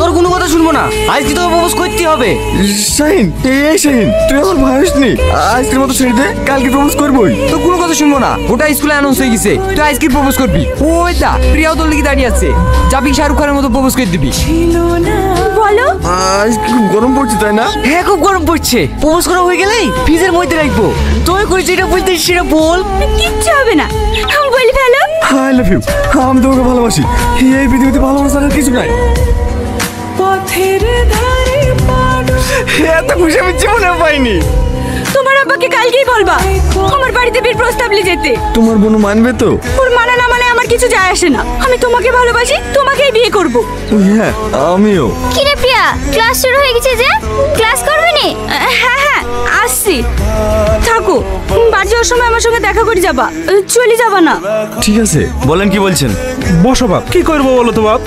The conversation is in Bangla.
তোর কোনো কথা শুনবো না, আজকে তোকে প্রপোজ করতে হবে। শাহিন, এই শাহিন, তুই আমার ভাই হসনি, আজকের মতো ছেড়ে দে, কালকে প্রপোজ করবোই। তোর কোনো কথা শুনবো না, ওটা স্কুলে অ্যানাউন্স হয়ে গেছে, তুই আজকে প্রপোজ করবি। ওই দা প্রিয়াও তোর লিগে দাঁড়িয়ে আছে, যাবি শাহরুখ খানের মতো প্রপোজ করে দিবি। বলো। আজ খুব গরম পড়ছে তাই না? হ্যাঁ খুব গরম পড়ছে, প্রপোজ করা হয়ে গেলেই ফ্রিজের মধ্যে রাখবো। তুই করে যেটা বলতে সেটা বল। কিচ্ছু হবে না, বলি ফেলো। আই লাভ ইউ, আমি তোমাকে ভালোবাসি, এই পৃথিবীতে ভালোবাসার আর কিছু নাই। এত খুশি আমি জীবনে পাইনি। তোমার আব্বাকে কালকেই বলবা আমার বাড়িতে বিয়ের প্রস্তাব নিয়ে যেতে। তোমার বোন মানবে তো? ওর মানে না মানে আমার কিছু যায় আসে না, আমি তোমাকে ভালোবাসি, তোমাকেই বিয়ে করব। হ্যাঁ আমিও। কি রে প্রিয়া, ক্লাস শুরু হয়ে গেছে যে, ক্লাস করবে নি? হ্যাঁ হ্যাঁ আসছি, থাকো, বাড়ি যাওয়ার সময় আমার সঙ্গে দেখা করে যাবা, চলে যাবা না। ঠিক আছে, বলেন কি বলছেন? বসো বাপ, কি করবো বলো তো বাপ?